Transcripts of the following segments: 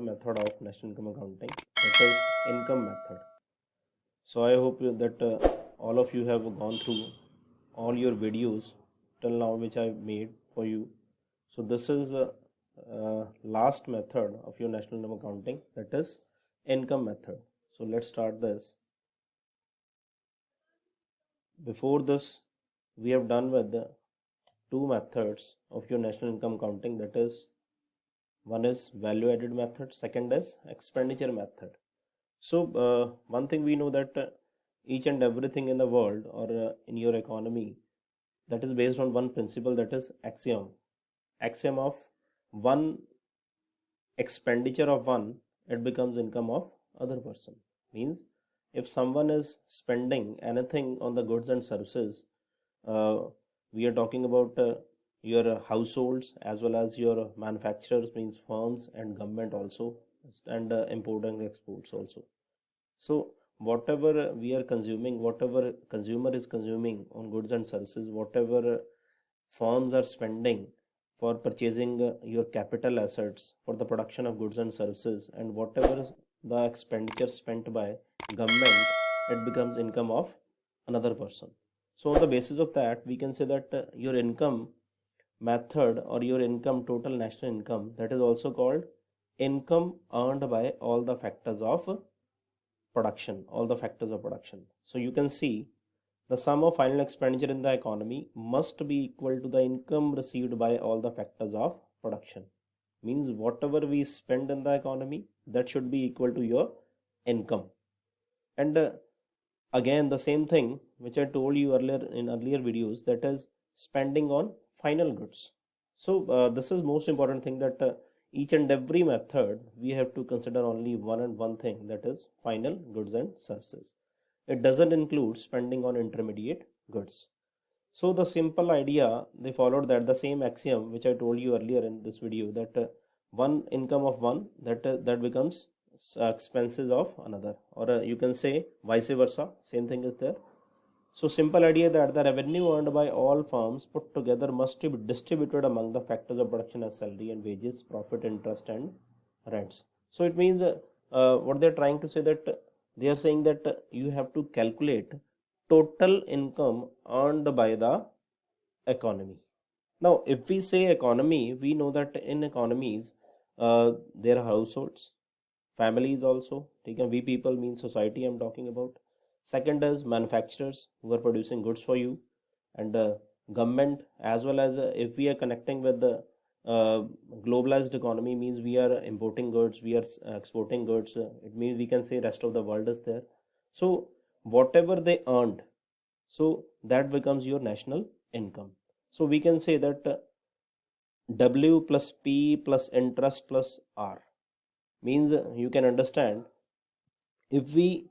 method of national income accounting, that is income method. So I hope that all of you have gone through all your videos till now which I made for you. So this is last method of your national income accounting, that is income method. So let's start this. Before this, we have done with the two methods of your national income accounting, that is one is value added method, second is expenditure method. So one thing we know that each and everything in the world or in your economy, that is based on one principle, that is axiom of one expenditure of one, it becomes income of other person. Means if someone is spending anything on the goods and services, uh, we are talking about your households as well as your manufacturers, means firms and government also, and import and exports also. So whatever we are consuming, whatever consumer is consuming on goods and services, whatever firms are spending for purchasing your capital assets for the production of goods and services, and whatever the expenditure spent by government, it becomes income of another person. So on the basis of that, we can say that your income method or your income, total national income, that is also called income earned by all the factors of production, all the factors of production. So you can see the sum of final expenditure in the economy must be equal to the income received by all the factors of production. Means whatever we spend in the economy, that should be equal to your income. And again, the same thing which I told you earlier in earlier videos, that is spending on final goods. So this is most important thing, that each and every method we have to consider only one thing, that is final goods and services. It doesn't include spending on intermediate goods. So the simple idea they followed, that the same axiom which I told you earlier in this video, that one income of one, that becomes expenses of another, or you can say vice versa, same thing is there. So simple idea that the revenue earned by all firms put together must be distributed among the factors of production as salary and wages, profit, interest, and rents. So it means what they're trying to say, that they are saying that you have to calculate total income earned by the economy. Now, if we say economy, we know that in economies there are households, families also. We people mean society I'm talking about. Second is manufacturers who are producing goods for you, and government, as well as if we are connecting with the globalized economy, means we are importing goods, we are exporting goods. It means we can say rest of the world is there. So whatever they earned, so that becomes your national income. So we can say that W plus P plus interest plus R, means you can understand, if we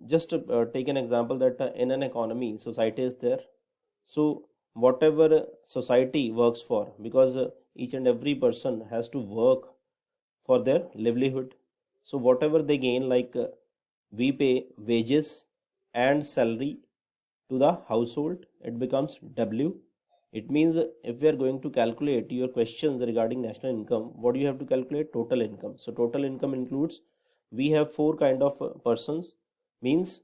just take an example, that in an economy society is there. So whatever society works for, because each and every person has to work for their livelihood. So whatever they gain, like we pay wages and salary to the household, it becomes W. It means if we are going to calculate your questions regarding national income, what do you have to calculate? Total income. So total income includes, we have four kind of persons, means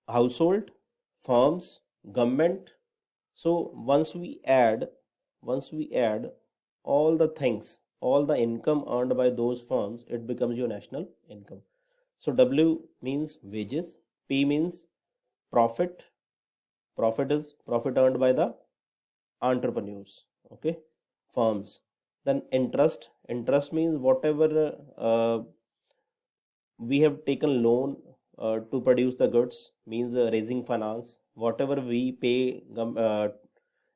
household, firms, government. So once we add all the things, all the income earned by those firms, it becomes your national income. So W means wages, P means profit. Profit is profit earned by the entrepreneurs, okay, firms. Then interest means whatever we have taken loan to produce the goods, means raising finance, whatever we pay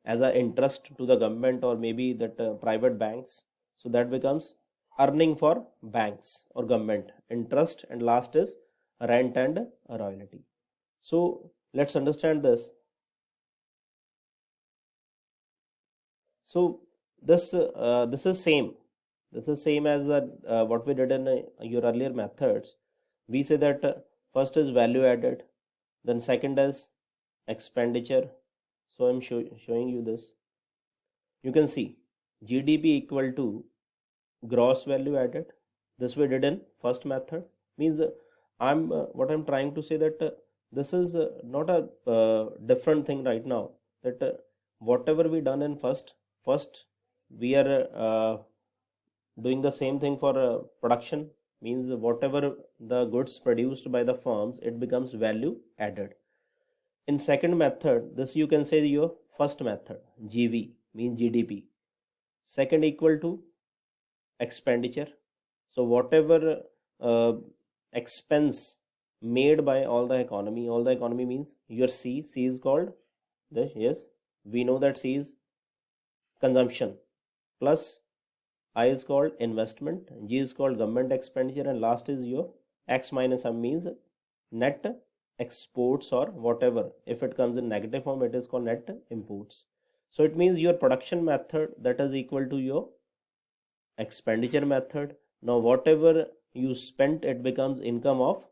as a interest to the government or maybe that private banks, so that becomes earning for banks or government, interest. And last is rent and royalty. So let's understand this. So this is same. This is same as what we did in your earlier methods. We say that first is value added, then second is expenditure. So I'm showing you this. You can see GDP equal to gross value added. This we did in first method. Means what I'm trying to say that this is not a different thing right now, that whatever we done in first we are doing the same thing for production. Means whatever the goods produced by the firms, it becomes value added. In second method, this you can say your first method, GV means GDP. Second equal to expenditure. So whatever expense made by all the economy means your C is called the, yes, we know that C is consumption, plus I is called investment, G is called government expenditure, and last is your X minus M means net exports or whatever. If it comes in negative form, it is called net imports. So it means your production method, that is equal to your expenditure method. Now whatever you spent, it becomes income of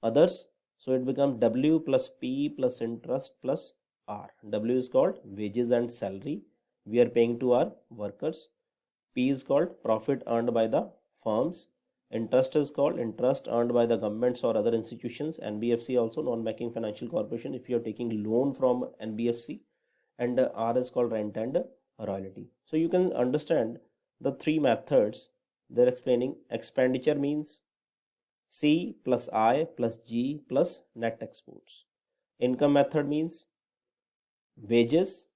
others. So it becomes W plus P plus interest plus R. W is called wages and salary we are paying to our workers. P is called profit earned by the firms. Interest is called interest earned by the governments or other institutions. NBFC also, non-banking financial corporation, if you are taking loan from NBFC. And R is called rent and royalty. So you can understand the three methods. They're explaining expenditure means C plus I plus G plus net exports. Income method means wages,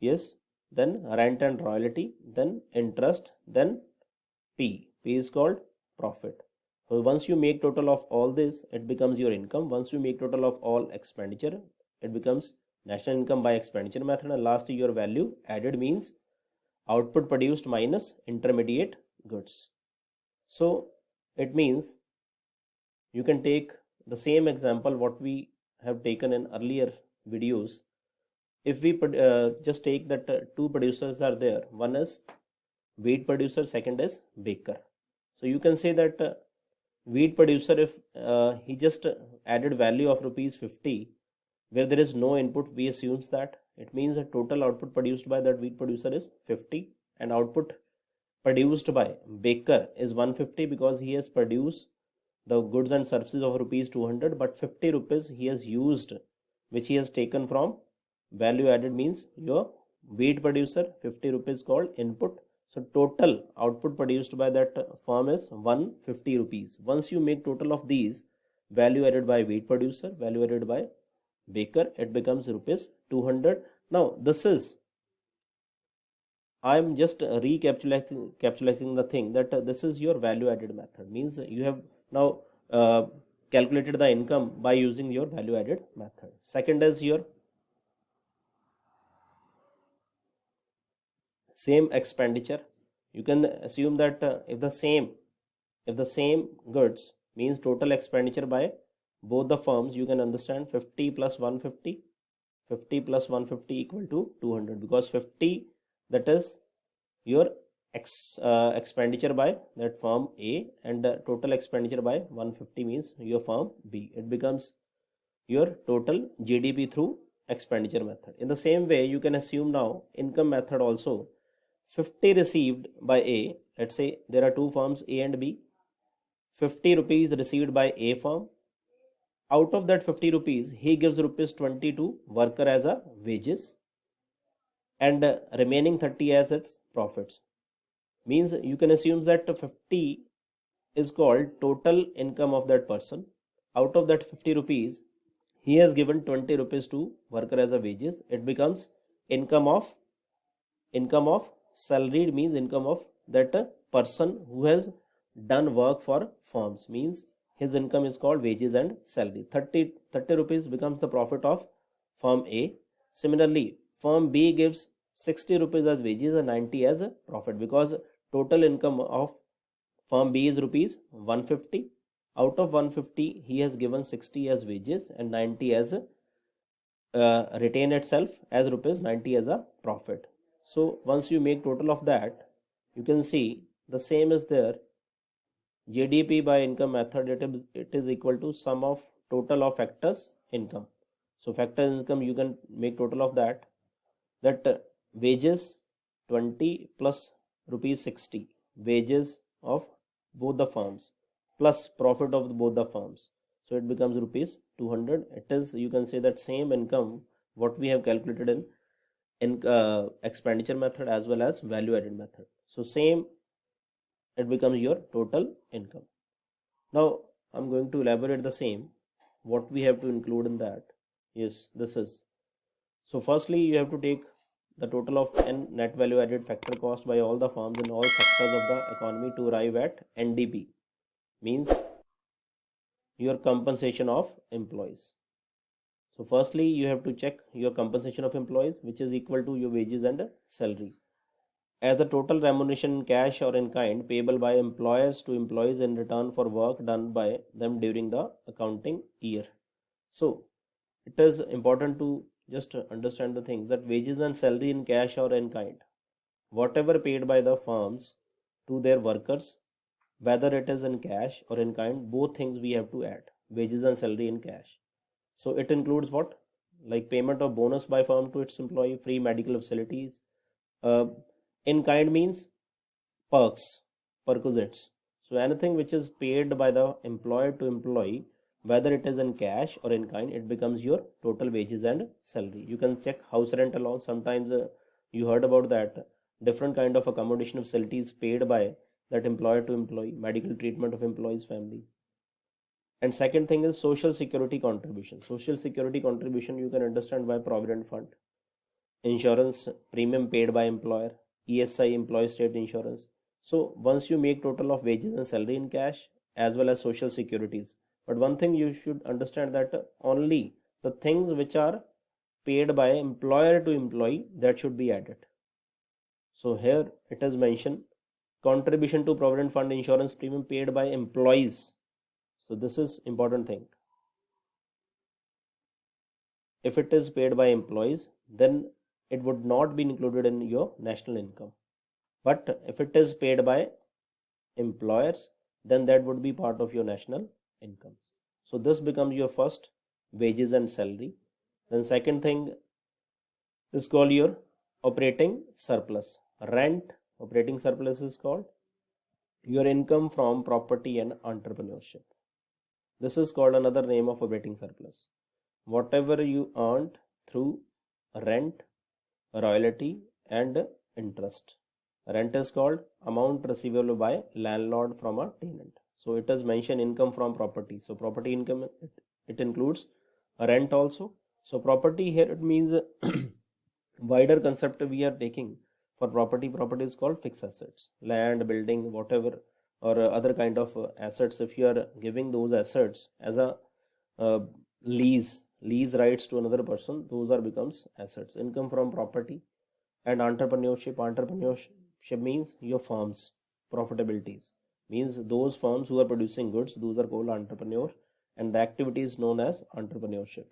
yes, then rent and royalty, then interest, then P. P is called profit. So once you make total of all this, it becomes your income. Once you make total of all expenditure, it becomes national income by expenditure method. And last, your value added means output produced minus intermediate goods. So it means you can take the same example what we have taken in earlier videos. If we just take that two producers are there, one is wheat producer, second is baker. So you can say that wheat producer, if he just added value of rupees 50 where there is no input, we assumes that it means the total output produced by that wheat producer is 50, and output produced by baker is 150 because he has produced the goods and services of rupees 200, but 50 rupees he has used, which he has taken from value added, means your wheat producer, 50 rupees called input. So total output produced by that firm is 150 rupees. Once you make total of these, value added by wheat producer, value added by baker, it becomes rupees 200. Now this is, I am just recapitulating the thing that this is your value added method. Means you have now calculated the income by using your value added method. Second is your same expenditure. You can assume that if the same goods means total expenditure by both the firms, you can understand 50 plus 150, 50 plus 150 equal to 200, because 50, that is your expenditure by that firm A, and total expenditure by 150 means your firm B. It becomes your total GDP through expenditure method. In the same way, you can assume now income method also. 50 received by A, let's say there are two firms A and B. 50 rupees received by A firm. Out of that 50 rupees, he gives rupees 20 to worker as a wages, and remaining 30 as its profits. Means you can assume that 50 is called total income of that person. Out of that 50 rupees, he has given 20 rupees to worker as a wages. It becomes income of salaried, means income of that person who has done work for firms, means his income is called wages and salary. 30 rupees becomes the profit of firm A. Similarly, firm B gives 60 rupees as wages and 90 as a profit, because total income of firm B is rupees 150. Out of 150, he has given 60 as wages and 90 as retain itself as rupees 90 as a profit. So once you make total of that, you can see the same is there. GDP by income method, it is equal to sum of total of factors income. So factor income, you can make total of that wages 20 plus rupees 60, wages of both the firms plus profit of both the firms. So it becomes rupees 200. It is, you can say that same income what we have calculated in expenditure method as well as value added method. So same, it becomes your total income. Now I'm going to elaborate the same. What we have to include in that is this is, so firstly you have to take the total of n net value added factor cost by all the firms in all sectors of the economy to arrive at NDP, means your compensation of employees. So firstly you have to check your compensation of employees, which is equal to your wages and salary, as the total remuneration in cash or in kind payable by employers to employees in return for work done by them during the accounting year. So it is important to just understand the thing that wages and salary in cash or in kind, whatever paid by the firms to their workers, whether it is in cash or in kind, both things we have to add, wages and salary in cash. So it includes what, like payment of bonus by firm to its employee, free medical facilities. In kind means perquisites. So anything which is paid by the employer to employee, whether it is in cash or in kind, it becomes your total wages and salary. You can check house rent allowance. Sometimes you heard about that, different kind of accommodation facilities paid by that employer to employee, medical treatment of employee's family. And second thing is social security contribution. Social security contribution you can understand by provident fund, insurance premium paid by employer, ESI employee state insurance. So once you make total of wages and salary in cash as well as social securities, but one thing you should understand that only the things which are paid by employer to employee, that should be added. So here it is mentioned contribution to provident fund, insurance premium paid by employees. So this is important thing. If it is paid by employees, then it would not be included in your national income. But if it is paid by employers, then that would be part of your national income. So this becomes your first, wages and salary. Then second thing is called your operating surplus. Rent, operating surplus is called your income from property and entrepreneurship. This is called another name of operating surplus. Whatever you earned through rent, royalty and interest. Rent is called amount receivable by landlord from a tenant. So it is mentioned income from property. So property income, it includes rent also. So property here, it means wider concept we are taking for property. Property is called fixed assets, land, building, whatever, or other kind of assets. If you are giving those assets as a lease rights to another person, those are becomes assets. Income from property. And entrepreneurship means your firms profitabilities, means those firms who are producing goods, those are called entrepreneur, and the activity is known as entrepreneurship.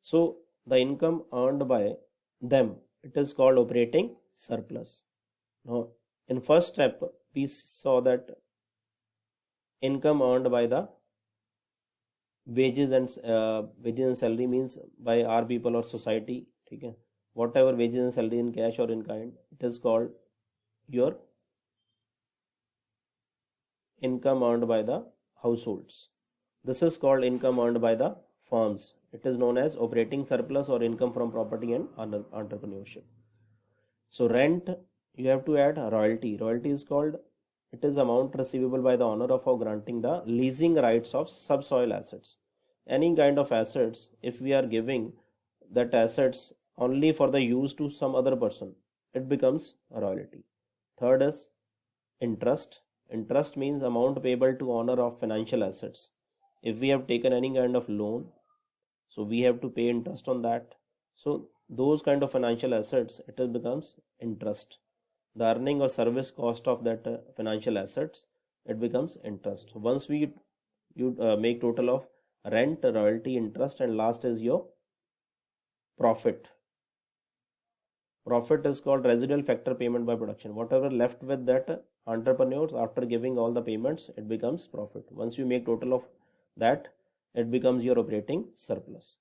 So the income earned by them, it is called operating surplus. Now in first step we saw that income earned by the wages and salary, means by our people or society. Okay, whatever wages and salary in cash or in kind, it is called your income earned by the households. This is called income earned by the firms. It is known as operating surplus or income from property and entrepreneurship. So rent, you have to add royalty. Royalty is called, it is amount receivable by the owner of or granting the leasing rights of subsoil assets. Any kind of assets, if we are giving that assets only for the use to some other person, it becomes a royalty. Third is interest. Interest means amount payable to owner of financial assets. If we have taken any kind of loan, so we have to pay interest on that. So those kind of financial assets, it becomes interest. The earning or service cost of that financial assets, it becomes interest. Once you make total of rent, royalty, interest, and last is your profit. Profit is called residual factor payment by production. Whatever left with that entrepreneurs after giving all the payments, it becomes profit. Once you make total of that, it becomes your operating surplus.